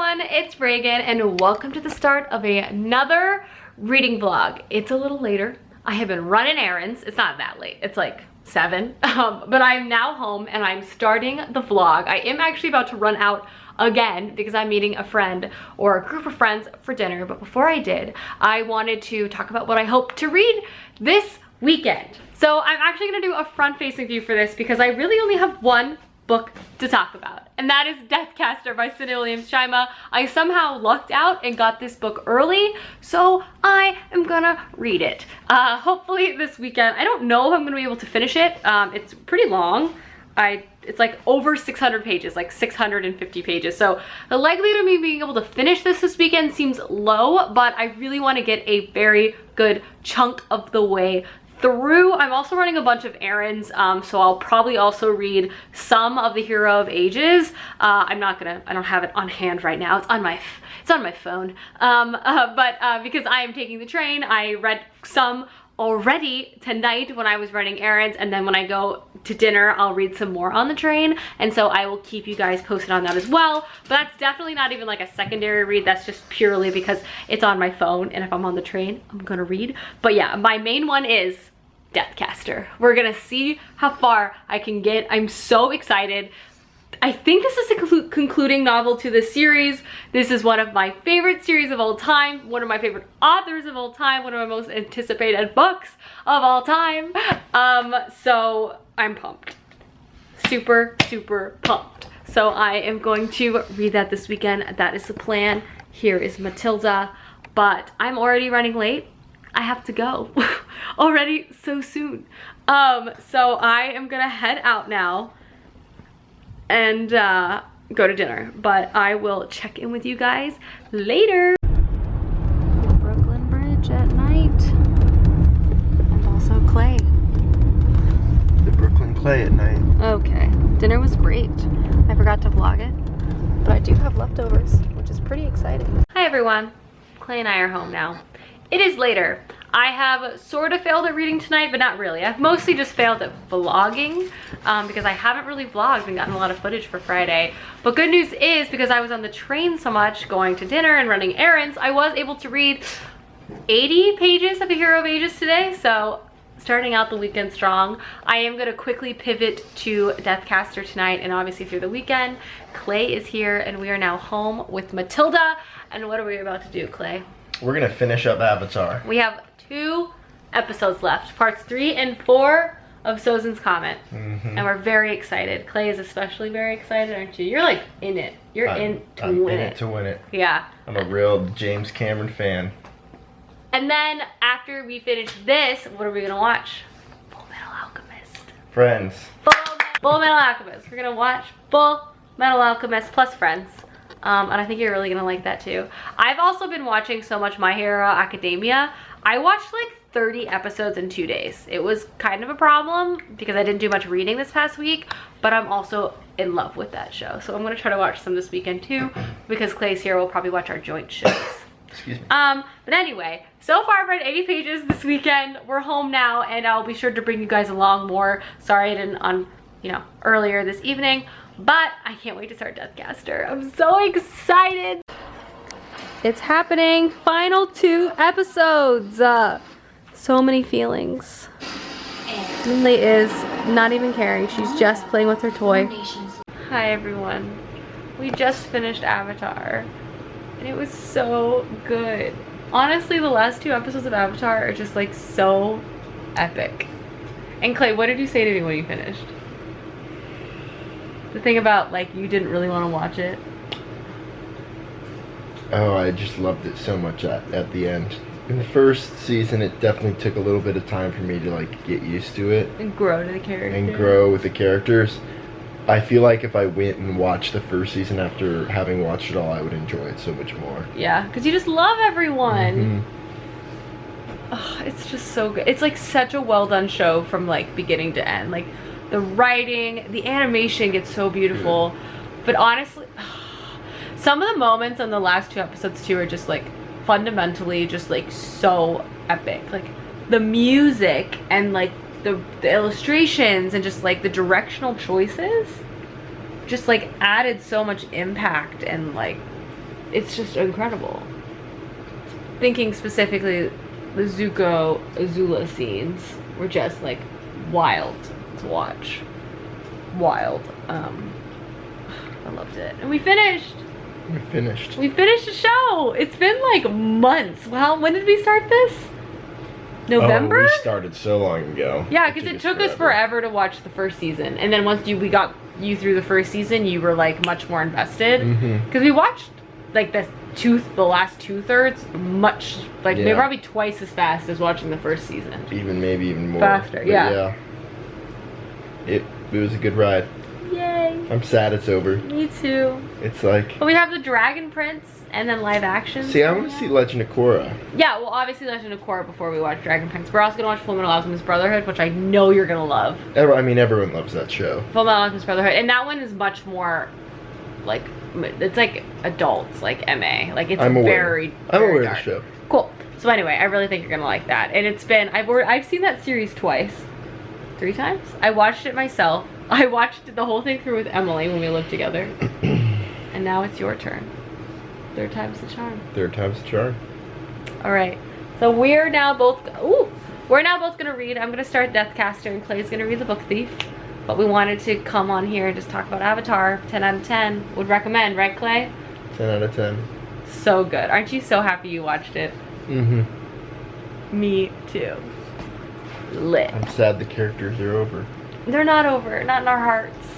everyone, it's Reagan and welcome to the start of another reading vlog. It's a little later. I have been running errands. It's not that late. It's like 7, but I'm now home and I'm starting the vlog. I am actually about to run out again because I'm meeting a friend or a group of friends for dinner. But before I did, I wanted to talk about what I hope to read this weekend. So I'm actually gonna do a front-facing view for this because I really only have one book to talk about, and that is Deathcaster by Cindy Williams-Shyma. I somehow lucked out and got this book early, so I am gonna read it. Hopefully this weekend. I don't know if I'm gonna be able to finish it. It's pretty long. It's like over 600 pages, like 650 pages. So the likelihood of me being able to finish this weekend seems low, but I really want to get a very good chunk of the way through. I'm also running a bunch of errands, so I'll probably also read some of the Hero of Ages. I don't have it on hand right now. It's on my phone. But because I am taking the train, I read some already tonight when I was running errands, and then when I go to dinner I'll read some more on the train, and so I will keep you guys posted on that as well. But that's definitely not even like a secondary read. That's just purely because it's on my phone, and if I'm on the train I'm gonna read. But yeah, my main one is Deathcaster. We're gonna see how far I can get. I'm so excited. I think this is the concluding novel to this series. This is one of my favorite series of all time, one of my favorite authors of all time, one of my most anticipated books of all time. So I'm pumped. Super, super pumped. So I am going to read that this weekend. That is the plan. Here is Matilda, but I'm already running late. I have to go already so soon. So I am gonna head out now and go to dinner, but I will check in with you guys later. Brooklyn Bridge at night, and also Clay. The Brooklyn Clay at night. Okay, dinner was great. I forgot to vlog it, but I do have leftovers, which is pretty exciting. Hi everyone, Clay and I are home now. It is later. I have sort of failed at reading tonight, but not really. I've mostly just failed at vlogging because I haven't really vlogged and gotten a lot of footage for Friday. But good news is, because I was on the train so much going to dinner and running errands, I was able to read 80 pages of The Hero of Ages today. So starting out the weekend strong. I am gonna quickly pivot to Deathcaster tonight and obviously through the weekend. Clay is here and we are now home with Matilda. And what are we about to do, Clay? We're gonna finish up Avatar. We have 2 episodes left, parts 3 and 4 of Sozin's Comet. And we're very excited. Clay is especially very excited, aren't you? You're like in it. I'm in it to win it. Yeah. I'm a real James Cameron fan. And then after we finish this, what are we gonna watch? Full Metal Alchemist. Friends. Full Metal Alchemist. We're gonna watch Full Metal Alchemist plus Friends. And I think you're really gonna like that too. I've also been watching so much My Hero Academia. I watched like 30 episodes in 2 days. It was kind of a problem because I didn't do much reading this past week, but I'm also in love with that show. So I'm gonna try to watch some this weekend too, because Clay's here. We'll probably watch our joint shows. Excuse me. But anyway, so far I've read 80 pages this weekend. We're home now, and I'll be sure to bring you guys along more. Sorry I didn't earlier this evening. But I can't wait to start Deathcaster. I'm so excited. It's happening. Final 2 episodes. So many feelings. Lily is not even caring. She's just playing with her toy. Hi everyone. We just finished Avatar. And it was so good. Honestly, the last 2 episodes of Avatar are just like so epic. And Clay, what did you say to me when you finished? The thing about, like, you didn't really want to watch it. Oh, I just loved it so much at the end. In the first season, it definitely took a little bit of time for me to, like, get used to it. And grow to the characters. And grow with the characters. I feel like if I went and watched the first season after having watched it all, I would enjoy it so much more. Yeah, because you just love everyone. Oh, it's just so good. It's, like, such a well-done show from, like, beginning to end. Like, the writing, the animation gets so beautiful. But honestly, some of the moments on the last 2 episodes too are just like fundamentally just like so epic. Like the music and like the illustrations and just like the directional choices just like added so much impact and like it's just incredible. Thinking specifically, the Zuko Azula scenes were just like wild to watch. Wild. I loved it. And we finished. We finished the show. It's been like months. Wow, when did we start this? November? Oh, we started so long ago. Yeah, because it took us forever to watch the first season. And then once we got you through the first season, you were like much more invested. Because we watched like the last 2/3 much, like maybe probably twice as fast as watching the first season. Maybe even more. Faster, but yeah. It was a good ride. Yay. I'm sad it's over. Me too. It's like... But we have the Dragon Prince and then live action. See, I want to see Legend of Korra. Yeah, well, obviously Legend of Korra before we watch Dragon Prince. We're also going to watch Fullmetal Alchemist Brotherhood, which I know you're going to love. I mean, everyone loves that show. Fullmetal Alchemist Brotherhood. And that one is much more, like, it's like adults, like MA. Like, it's I'm aware. very I'm aware dark. of the show. Cool. So anyway, I really think you're going to like that. And it's been, I've seen that series twice. 3 times? I watched it myself. I watched the whole thing through with Emily when we lived together. And now it's your turn. 3rd time's the charm. 3rd time's the charm. All right. So we're now both gonna read. I'm gonna start Deathcaster and Clay's gonna read The Book Thief. But we wanted to come on here and just talk about Avatar. 10 out of 10. Would recommend, right, Clay? 10 out of 10. So good. Aren't you so happy you watched it? Me too. Lit. I'm sad the characters are over. They're not over, not in our hearts.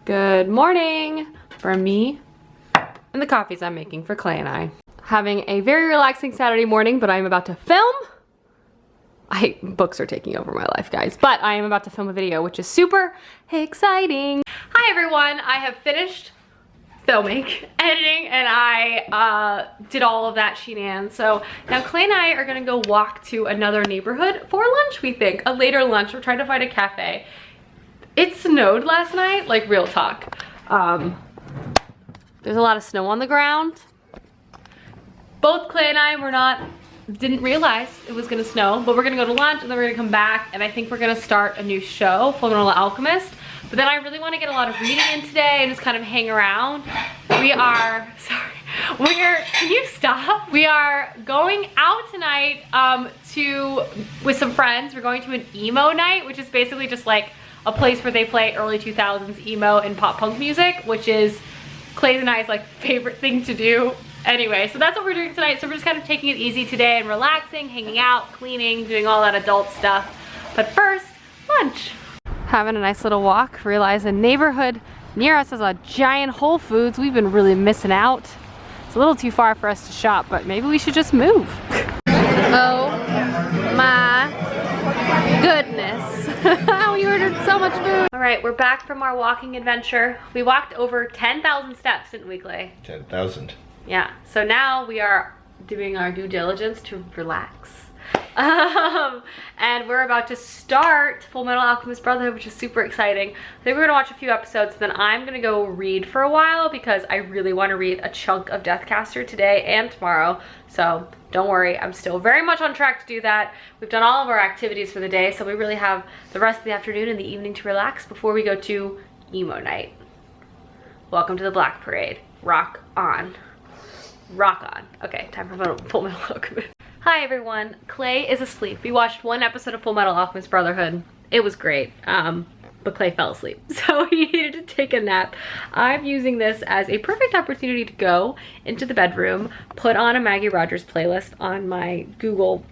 Good morning from me and the coffees I'm making for Clay and I. Having a very relaxing Saturday morning, but I'm about to film. Books are taking over my life, guys, but I am about to film a video, which is super exciting. Hi everyone, I have finished filming, editing, and I did all of that shenanigans. So now Clay and I are gonna go walk to another neighborhood for lunch, we think. A later lunch. We're trying to find a cafe. It snowed last night, like real talk. There's a lot of snow on the ground. Both Clay and I didn't realize it was gonna snow, but we're gonna go to lunch and then we're gonna come back and I think we're gonna start a new show, Fullmetal Alchemist. But then I really want to get a lot of reading in today and just kind of hang around. Can you stop? We are going out tonight with some friends. We're going to an emo night, which is basically just like a place where they play early 2000s emo and pop punk music, which is Clay's and I's like favorite thing to do. Anyway, so that's what we're doing tonight. So we're just kind of taking it easy today and relaxing, hanging out, cleaning, doing all that adult stuff. But first, lunch. Having a nice little walk, realize a neighborhood near us has a giant Whole Foods. We've been really missing out. It's a little too far for us to shop, but maybe we should just move. Oh my goodness. We ordered so much food. All right, we're back from our walking adventure. We walked over 10,000 steps, didn't we, Clay? 10,000. Yeah, so now we are doing our due diligence to relax. And we're about to start Fullmetal Alchemist Brotherhood, which is super exciting. I think we're gonna watch a few episodes, then I'm gonna go read for a while because I really want to read a chunk of Deathcaster today and tomorrow. So don't worry, I'm still very much on track to do that. We've done all of our activities for the day, so we really have the rest of the afternoon and the evening to relax before we go to emo night. Welcome to the Black Parade. Rock on. Rock on. Okay, time for Fullmetal Alchemist. Hi everyone, Clay is asleep. We watched one episode of Fullmetal Alchemist Brotherhood. It was great, but Clay fell asleep, so he needed to take a nap. I'm using this as a perfect opportunity to go into the bedroom, put on a Maggie Rogers playlist on my Google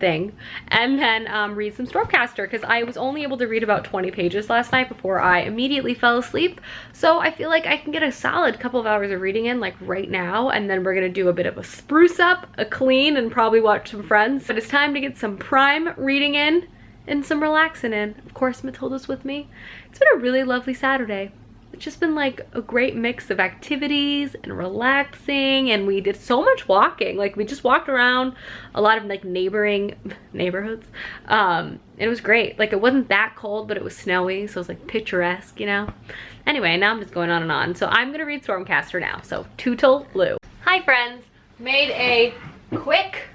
thing, and then read some Stormcaster, because I was only able to read about 20 pages last night before I immediately fell asleep. So I feel like I can get a solid couple of hours of reading in like right now, and then we're gonna do a bit of a spruce up, a clean, and probably watch some Friends. But it's time to get some prime reading in and some relaxing in. Of course, Matilda's with me. It's been a really lovely Saturday. It's just been like a great mix of activities and relaxing, and we did so much walking. Like we just walked around a lot of like neighboring neighborhoods, and it was great. Like it wasn't that cold, but it was snowy, so it was like picturesque, you know. Anyway, now I'm just going on and on. So I'm gonna read Stormcaster now. So Toodaloo. Hi friends, made a quick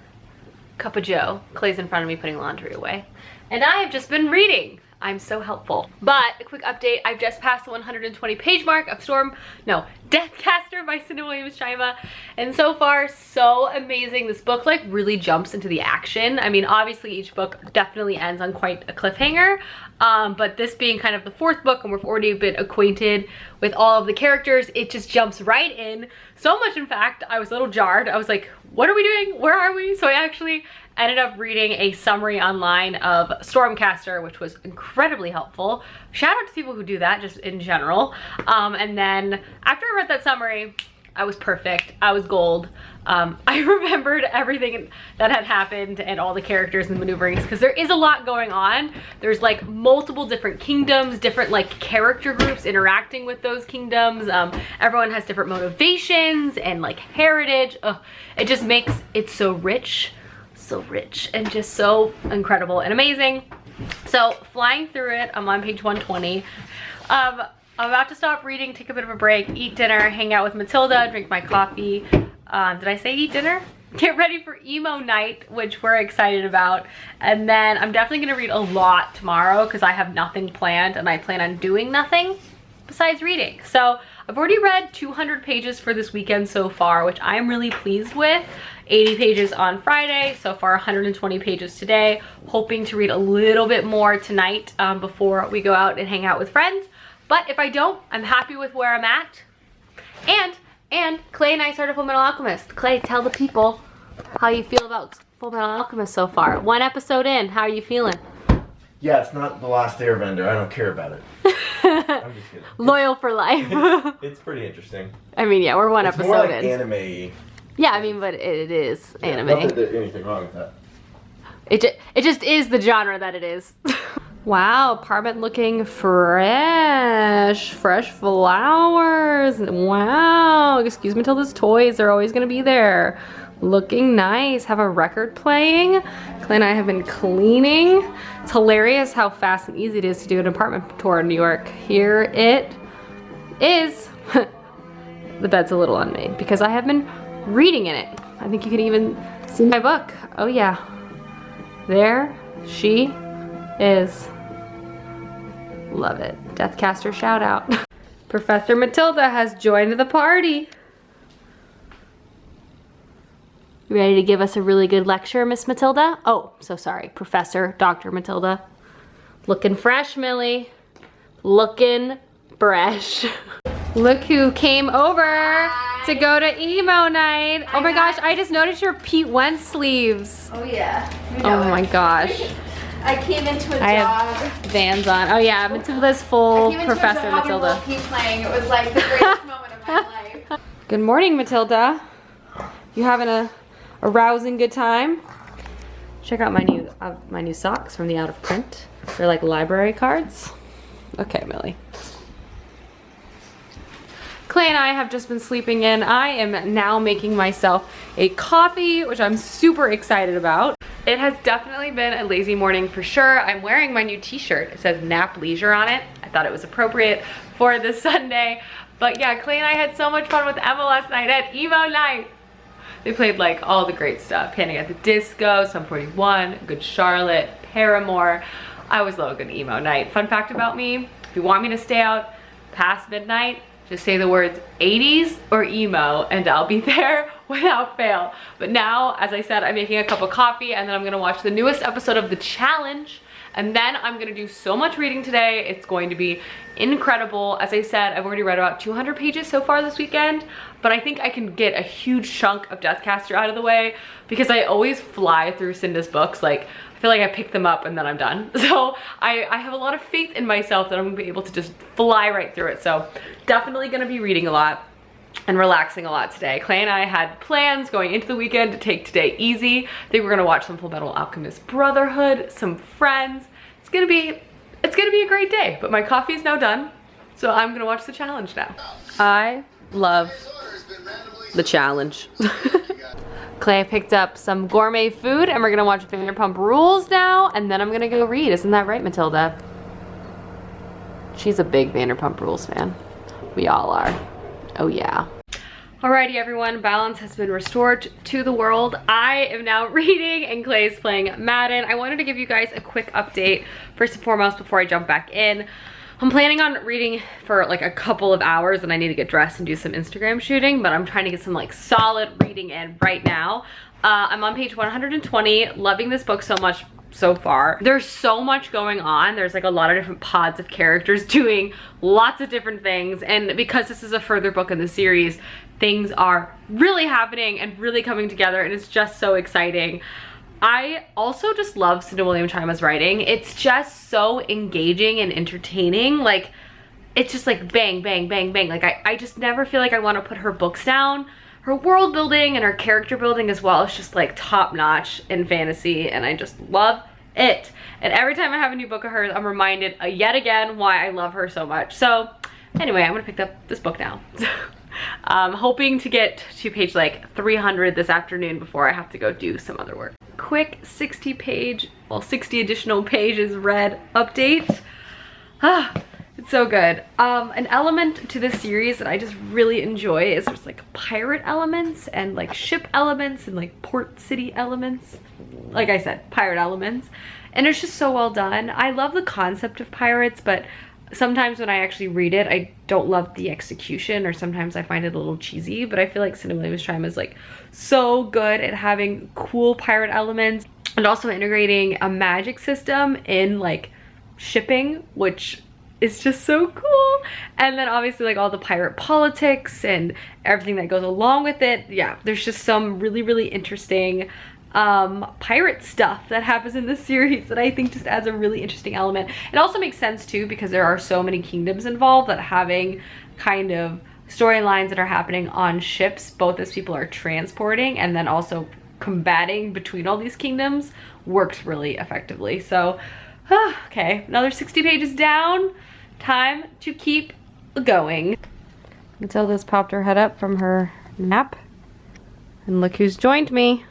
cup of joe. Clay's in front of me putting laundry away, and I have just been reading. I'm so helpful. But a quick update, I've just passed the 120 page mark of Deathcaster by Cinda Williams-Shyma. And so far, so amazing. This book like really jumps into the action. I mean, obviously each book definitely ends on quite a cliffhanger. But this being kind of the fourth book and we've already been acquainted with all of the characters, it just jumps right in. So much, in fact, I was a little jarred. I was like, what are we doing? Where are we? So I actually ended up reading a summary online of Stormcaster, which was incredibly helpful. Shout out to people who do that just in general. And then after I read that summary, I was perfect. I was gold. I remembered everything that had happened and all the characters and maneuverings because there is a lot going on. There's like multiple different kingdoms, different like character groups interacting with those kingdoms. Everyone has different motivations and like heritage. It just makes it so rich and just so incredible and amazing. So flying through it, I'm on page 120. I'm about to stop reading, take a bit of a break, eat dinner, hang out with Matilda, drink my coffee. Did I say eat dinner? Get ready for emo night, which we're excited about. And then I'm definitely gonna read a lot tomorrow because I have nothing planned and I plan on doing nothing besides reading. So I've already read 200 pages for this weekend so far, which I'm really pleased with. 80 pages on Friday, so far 120 pages today. Hoping to read a little bit more tonight before we go out and hang out with friends. But if I don't, I'm happy with where I'm at. And Clay and I started Full Metal Alchemist. Clay, tell the people how you feel about Full Metal Alchemist so far. 1 episode in, how are you feeling? Yeah, it's not The Last Airbender. I don't care about it. I'm just kidding. Loyal for life. It's pretty interesting. I mean, yeah, we're one It's episode more like in. anime. Yeah, I mean, but it is anime. Not that there's anything wrong with that. It just is the genre that it is. Wow, apartment looking fresh. Fresh flowers. Wow, excuse Matilda's toys. They're always gonna be there. Looking nice. Have a record playing. Clay and I have been cleaning. It's hilarious how fast and easy it is to do an apartment tour in New York. Here it is. The bed's a little unmade because I have been reading in it. I think you can even see my book. Oh yeah. There she is. Love it. Deathcaster shout out. Professor Matilda has joined the party. You ready to give us a really good lecture, Miss Matilda? Oh, so sorry. Professor Dr. Matilda. Looking fresh, Millie. Looking fresh. Look who came over to go to emo night. Oh my gosh, I just noticed your Pete Wentz sleeves. Oh yeah. Oh my gosh. I came into a I jog. have Vans on. Oh yeah, Matilda's full Professor Matilda. Keep playing. It was like the greatest moment of my life. Good morning, Matilda. You having a rousing good time? Check out my new socks from the out of print. They're like library cards. Okay, Millie. Clay and I have just been sleeping in. I am now making myself a coffee, which I'm super excited about. It has definitely been a lazy morning for sure. I'm wearing my new t-shirt. It says Nap Leisure on it. I thought it was appropriate for this Sunday. But yeah, Clay and I had so much fun with Emma last night at emo night. They played like all the great stuff. Panic at the Disco, Sum 41, Good Charlotte, Paramore. I always love a good emo night. Fun fact about me, if you want me to stay out past midnight, just say the words 80s or emo and I'll be there without fail. But now, as I said, I'm making a cup of coffee and then I'm gonna watch the newest episode of The Challenge. And then I'm gonna do so much reading today. It's going to be incredible. As I said, I've already read about 200 pages so far this weekend, but I think I can get a huge chunk of Deathcaster out of the way because I always fly through Cinda's books. Like, I feel like I pick them up and then I'm done. So I have a lot of faith in myself that I'm gonna be able to just fly right through it. So definitely gonna be reading a lot and relaxing a lot today. Clay and I had plans going into the weekend to take today easy. I think we're gonna watch some Full Metal Alchemist Brotherhood, some Friends. It's gonna be a great day, but my coffee is now done. So I'm gonna watch The Challenge now. I love The Challenge. Clay picked up some gourmet food and we're gonna watch Vanderpump Rules now and then I'm gonna go read. Isn't that right, Matilda? She's a big Vanderpump Rules fan. We all are. Oh yeah. Alrighty everyone, balance has been restored to the world. I am now reading and Clay's playing Madden. I wanted to give you guys a quick update first and foremost before I jump back in. I'm planning on reading for like a couple of hours and I need to get dressed and do some Instagram shooting, but I'm trying to get some like solid reading in right now. I'm on page 120, loving this book so much so far. There's so much going on. There's like a lot of different pods of characters doing lots of different things, and because this is a further book in the series, things are really happening and really coming together, and it's just so exciting. I also just love Cinda William Chima's writing. It's just so engaging and entertaining. Like, it's just like bang, bang, bang, bang. Like, I just never feel like I want to put her books down. Her world building and her character building as well is just like top notch in fantasy, and I just love it. And every time I have a new book of hers, I'm reminded yet again why I love her so much. So anyway, I'm gonna pick up this book now. Hoping to get to page like 300 this afternoon before I have to go do some other work. Quick 60 additional pages read update. It's so good. An element to this series that I just really enjoy is there's like pirate elements and like ship elements and like port city elements. Like I said, pirate elements. And it's just so well done. I love the concept of pirates, but sometimes when I actually read it, I don't love the execution, or sometimes I find it a little cheesy, but I feel like Cinda Williams Chima is like so good at having cool pirate elements and also integrating a magic system in like shipping, which is just so cool. And then obviously like all the pirate politics and everything that goes along with it. Yeah, there's just some really, really interesting pirate stuff that happens in this series that I think just adds a really interesting element. It also makes sense too because there are so many kingdoms involved that having kind of storylines that are happening on ships, both as people are transporting and then also combating between all these kingdoms, works really effectively. So okay, another 60 pages down. Time to keep going. Matilda's popped her head up from her nap. And look who's joined me.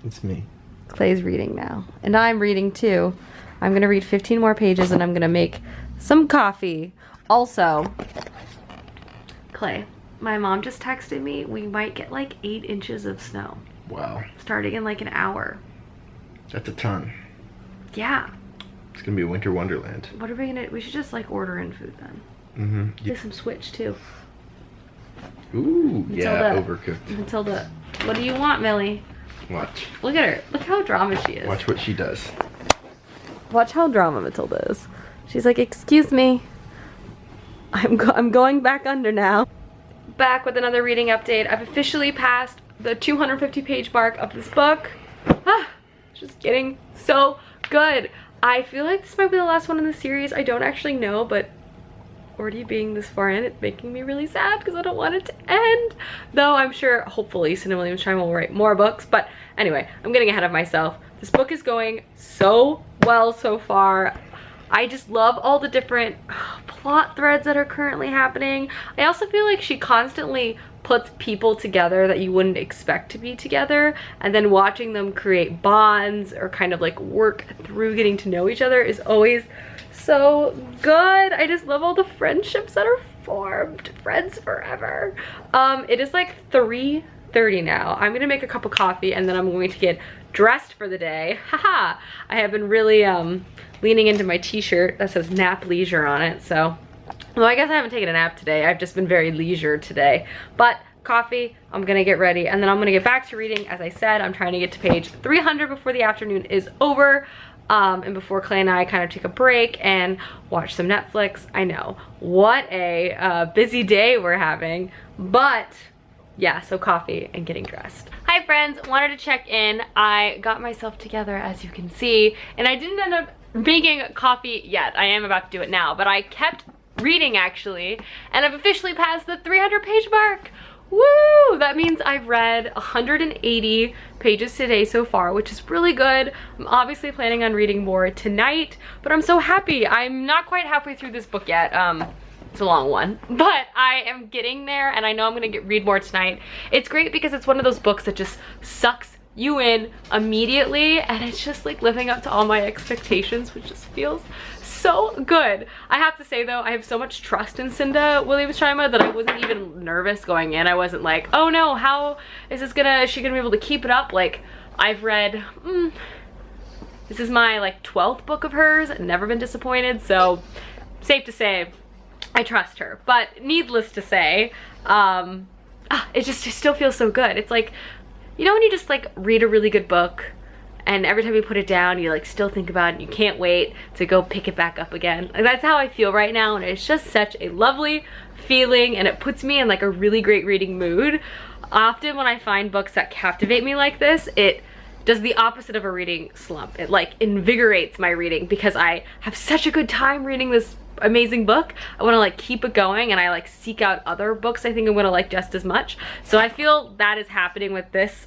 It's me. Clay's reading now. And I'm reading too. I'm gonna read 15 more pages and I'm gonna make some coffee. Also, Clay, my mom just texted me. We might get like 8 inches of snow. Wow. Starting in like an hour. That's a ton. Yeah. It's gonna be a winter wonderland. What are we gonna, we should just like order in food then. Mm-hmm. Get some Switch too. Ooh, yeah, Matilda, overcooked. Matilda, what do you want, Millie? Watch. Look at her. Look how drama she is. Watch what she does. Watch how drama Matilda is. She's like, excuse me. I'm going back under now. Back with another reading update. I've officially passed the 250 page mark of this book. Just getting so good. I feel like this might be the last one in the series. I don't actually know, but already being this far in, it's making me really sad because I don't want it to end. Though I'm sure, hopefully, Cinda Williams Chima will write more books. But anyway, I'm getting ahead of myself. This book is going so well so far. I just love all the different plot threads that are currently happening. I also feel like she constantly puts people together that you wouldn't expect to be together, and then watching them create bonds or kind of like work through getting to know each other is always so good. I just love all the friendships that are formed. Friends forever. It is like 3:30 now. I'm gonna make a cup of coffee and then I'm going to get dressed for the day. Haha. I have been really leaning into my t-shirt that says nap leisure on it, so well, I guess I haven't taken a nap today. I've just been very leisure today. But coffee, I'm gonna get ready, and then I'm gonna get back to reading. As I said, I'm trying to get to page 300 before the afternoon is over. And before Clay and I kind of take a break and watch some Netflix. I know, what a busy day we're having, but yeah, so coffee and getting dressed. Hi friends, wanted to check in. I got myself together, as you can see, and I didn't end up making coffee yet. I am about to do it now, but I kept reading actually, and I've officially passed the 300 page mark. Woo! That means I've read 180 pages today so far, which is really good. I'm obviously planning on reading more tonight, but I'm so happy. I'm not quite halfway through this book yet. It's a long one, but I am getting there, and I know I'm gonna read more tonight. It's great because it's one of those books that just sucks you in immediately, and it's just like living up to all my expectations, which just feels so good. I have to say though, I have so much trust in Cinda Williams-Shima that I wasn't even nervous going in. I wasn't like, oh no, how is this is she gonna be able to keep it up? Like, I've read, this is my like 12th book of hers, never been disappointed, so safe to say, I trust her. But needless to say, it still feels so good. It's like, you know when you just like read a really good book and every time you put it down, you like still think about it and you can't wait to go pick it back up again. Like, that's how I feel right now, and it's just such a lovely feeling, and it puts me in like a really great reading mood. Often when I find books that captivate me like this, it does the opposite of a reading slump. It like invigorates my reading because I have such a good time reading this amazing book. I want to like keep it going, and I like seek out other books I think I'm gonna like just as much. So I feel that is happening with this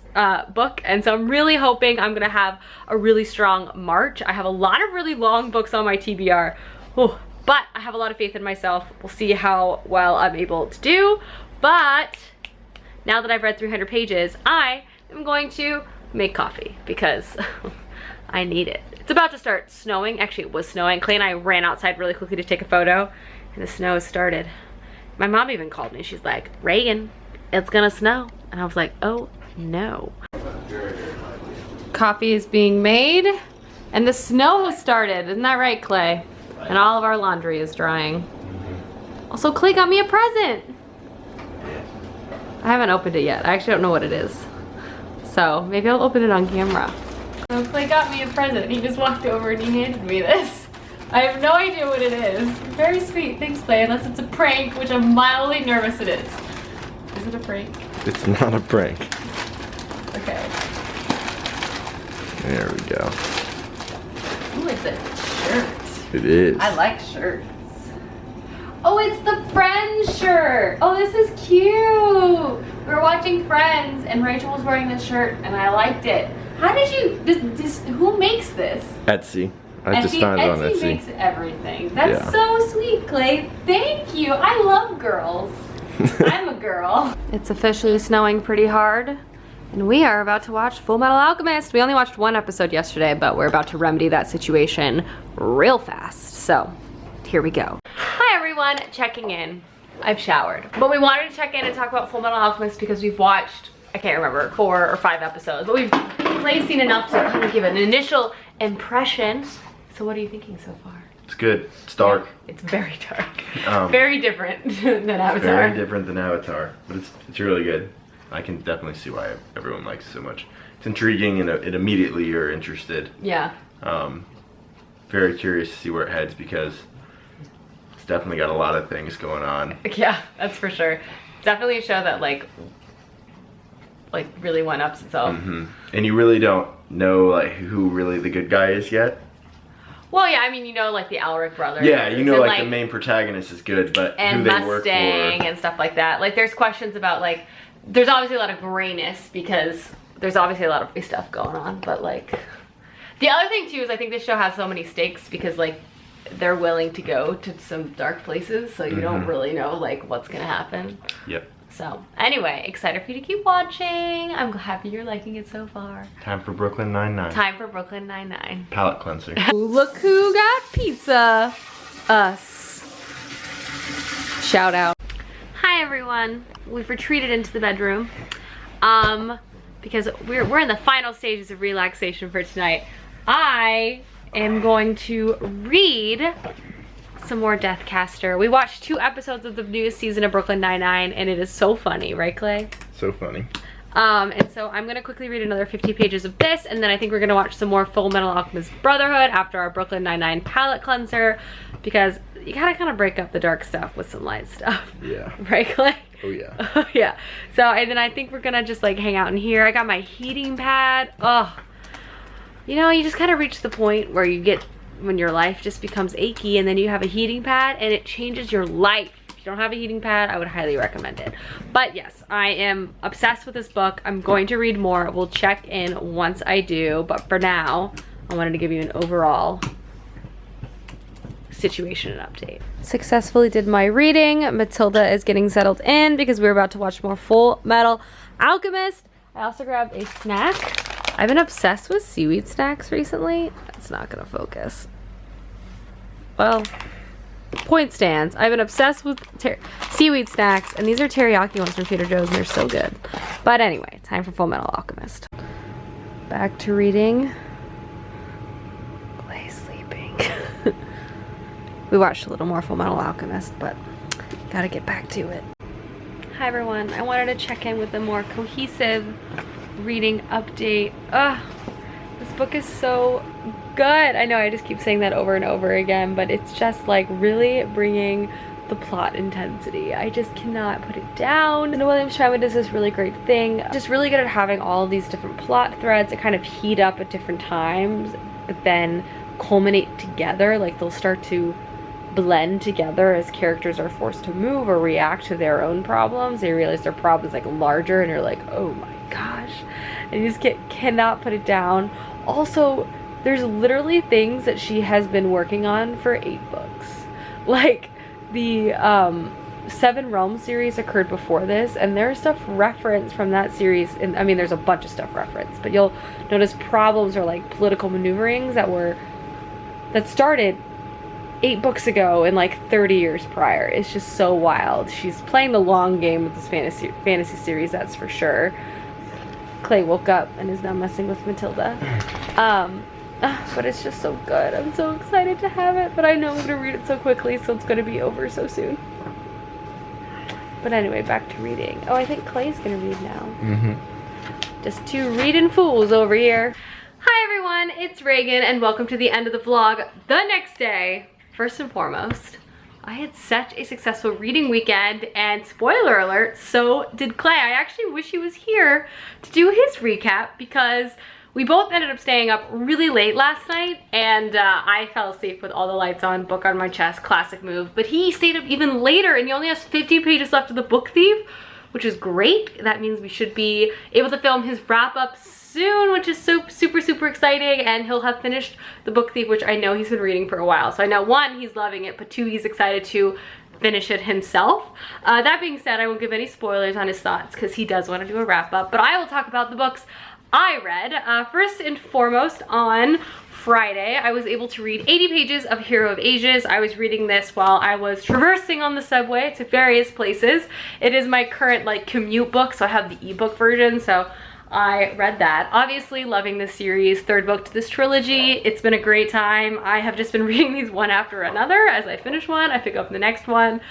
book, and so I'm really hoping I'm gonna have a really strong March. I have a lot of really long books on my TBR, but I have a lot of faith in myself. We'll see how well I'm able to do. But now that I've read 300 pages, I am going to make coffee because I need it. It's about to start snowing. Actually, it was snowing. Clay and I ran outside really quickly to take a photo, and the snow has started. My mom even called me. She's like, Reagan, it's gonna snow. And I was like, oh no. Coffee is being made, and the snow has started. Isn't that right, Clay? And all of our laundry is drying. Also, Clay got me a present. I haven't opened it yet. I actually don't know what it is. So maybe I'll open it on camera. So Clay got me a present. He just walked over and he handed me this. I have no idea what it is. Very sweet. Thanks, Clay. Unless it's a prank, which I'm mildly nervous it is. Is it a prank? It's not a prank. Okay. There we go. Ooh, it's a shirt. It is. I like shirts. Oh, it's the Friends shirt. Oh, this is cute. We were watching Friends and Rachel was wearing this shirt and I liked it. How did you, who makes this? Etsy. I just found it on Etsy. Etsy makes everything. That's Yeah. so sweet, Clay. Thank you. I love girls. I'm a girl. It's officially snowing pretty hard, and we are about to watch Full Metal Alchemist. We only watched one episode yesterday, but we're about to remedy that situation real fast. So, here we go. Hi everyone, checking in. I've showered. But we wanted to check in and talk about Full Metal Alchemist because we've watched, I can't remember, 4 or 5 episodes, but we've seen enough to kind of give an initial impression. So what are you thinking so far? It's good. It's dark. It's very dark. Very different than Avatar. Very different than Avatar, but it's really good. I can definitely see why everyone likes it so much. It's intriguing, and it immediately you're interested. Yeah. Very curious to see where it heads because it's definitely got a lot of things going on. Yeah, that's for sure. It's definitely a show that like really one ups itself. Mm-hmm. And you really don't know like who really the good guy is yet. Well, yeah, I mean, you know, like the Alric brothers. Yeah, you know, and, like the main protagonist is good, but and who they Mustang work for and stuff like that. Like, there's questions about like, there's obviously a lot of grayness because there's obviously a lot of stuff going on. But like, the other thing too is I think this show has so many stakes because like they're willing to go to some dark places, so you don't really know like what's gonna happen. Yep. So anyway, excited for you to keep watching. I'm happy you're liking it so far. Time for Brooklyn Nine-Nine. Time for Brooklyn Nine-Nine. Palate cleanser. Look who got pizza. Us. Shout out. Hi everyone. We've retreated into the bedroom. Because we're in the final stages of relaxation for tonight. I am going to read some more Deathcaster. We watched 2 episodes of the newest season of Brooklyn Nine-Nine, and it is so funny, right, Clay? So funny. And so I'm gonna quickly read another 50 pages of this, and then I think we're gonna watch some more Full Metal Alchemist Brotherhood after our Brooklyn Nine-Nine palette cleanser, because you gotta kind of break up the dark stuff with some light stuff. Yeah. Right, Clay? Oh yeah. Yeah. So, and then I think we're gonna just like hang out in here. I got my heating pad. Oh, you know, you just kind of reach the point where you get, when your life just becomes achy, and then you have a heating pad and it changes your life. If you don't have a heating pad, I would highly recommend it. But yes, I am obsessed with this book. I'm going to read more. We'll check in once I do, but for now, I wanted to give you an overall situation and update. Successfully did my reading. Matilda is getting settled in because we're about to watch more Full Metal Alchemist. I also grabbed a snack. I've been obsessed with seaweed snacks recently. It's not gonna focus. Well, point stands. I've been obsessed with seaweed snacks, and these are teriyaki ones from Trader Joe's, and they're so good. But anyway, time for Full Metal Alchemist. Back to reading. Clay's sleeping. We watched a little more Full Metal Alchemist, but gotta get back to it. Hi everyone, I wanted to check in with a more cohesive reading update. This book is so good. I know I just keep saying that over and over again, but it's just like really bringing the plot intensity. I just cannot put it down. And William Strymon does this really great thing. Just really good at having all of these different plot threads that kind of heat up at different times, but then culminate together. Like they'll start to blend together as characters are forced to move or react to their own problems. They realize their problem is like larger, and you're like, oh my gosh. And you just cannot put it down. Also, there's literally things that she has been working on for 8 books. Like the 7 Realms series occurred before this, and there's stuff referenced from that series, and I mean there's a bunch of stuff referenced, but you'll notice problems or like political maneuverings that started 8 books ago and like 30 years prior. It's just so wild. She's playing the long game with this fantasy series, that's for sure. Clay woke up and is now messing with Matilda. But it's just so good. I'm so excited to have it, but I know I'm gonna read it so quickly, so it's gonna be over so soon. But anyway, back to reading. Oh, I think Clay's gonna read now. Just 2 reading fools over here. Hi everyone, it's Reagan, and welcome to the end of the vlog the next day. First and foremost, I had such a successful reading weekend, and spoiler alert, so did Clay. I actually wish he was here to do his recap, because we both ended up staying up really late last night, and I fell asleep with all the lights on, book on my chest, classic move. But he stayed up even later, and he only has 50 pages left of The Book Thief, which is great. That means we should be able to film his wrap-up soon, which is so super exciting, and he'll have finished The Book Thief, which I know he's been reading for a while. So I know 1, he's loving it, but 2, he's excited to finish it himself. That being said, I won't give any spoilers on his thoughts because he does want to do a wrap-up, but I will talk about the books I read. First and foremost, on Friday, I was able to read 80 pages of Hero of Ages. I was reading this while I was traversing on the subway to various places. It is my current like commute book, so I have the ebook version, so I read that. Obviously loving this series, 3rd book to this trilogy. It's been a great time. I have just been reading these one after another. As I finish one, I pick up the next one.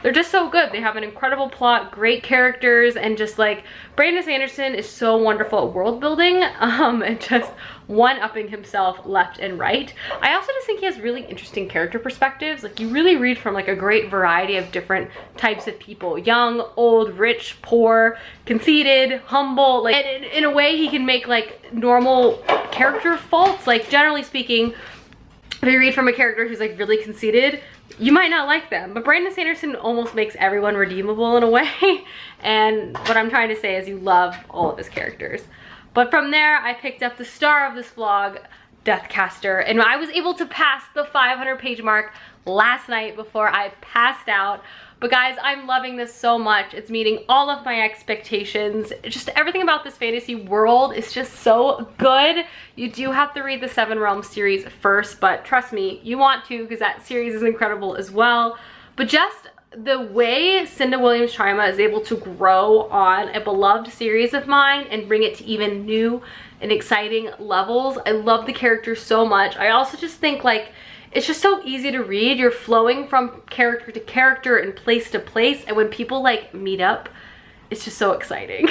They're just so good. They have an incredible plot, great characters, and just like Brandon Sanderson is so wonderful at world building, and just one-upping himself left and right. I also just think he has really interesting character perspectives. Like you really read from like a great variety of different types of people: young, old, rich, poor, conceited, humble. Like and in a way he can make like normal character faults. Like generally speaking, if you read from a character who's like really conceited, you might not like them, but Brandon Sanderson almost makes everyone redeemable in a way. And what I'm trying to say is you love all of his characters. But from there, I picked up the star of this vlog, Deathcaster, and I was able to pass the 500-page mark last night before I passed out. But guys, I'm loving this so much. It's meeting all of my expectations. Just everything about this fantasy world is just so good. You do have to read the 7 Realms series first, but trust me, you want to, because that series is incredible as well. But just the way Cinda Williams-Schreiber is able to grow on a beloved series of mine and bring it to even new and exciting levels. I love the characters so much. I also just think like it's just so easy to read. You're flowing from character to character and place to place, and when people like meet up, it's just so exciting.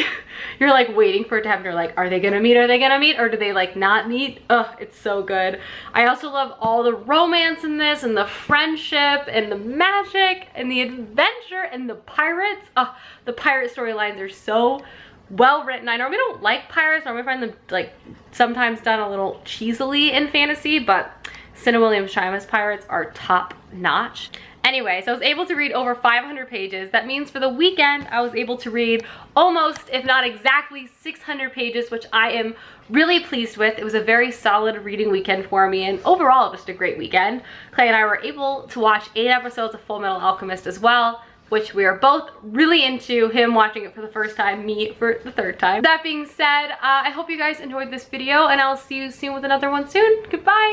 You're like waiting for it to happen. You're like, are they gonna meet? Are they gonna meet? Or do they like not meet? Ugh, it's so good. I also love all the romance in this, and the friendship, and the magic, and the adventure, and the pirates. Ugh, the pirate storylines are so well written. I normally don't like pirates. I normally find them like sometimes done a little cheesily in fantasy, but Cinda Williams-Schreiber's pirates are top notch. Anyway, so I was able to read over 500 pages. That means for the weekend, I was able to read almost, if not exactly, 600 pages, which I am really pleased with. It was a very solid reading weekend for me, and overall, just a great weekend. Clay and I were able to watch 8 episodes of Full Metal Alchemist as well. which we are both really into, him watching it for the first time, me for the third time. That being said, I hope you guys enjoyed this video, and I'll see you soon with another one soon. Goodbye.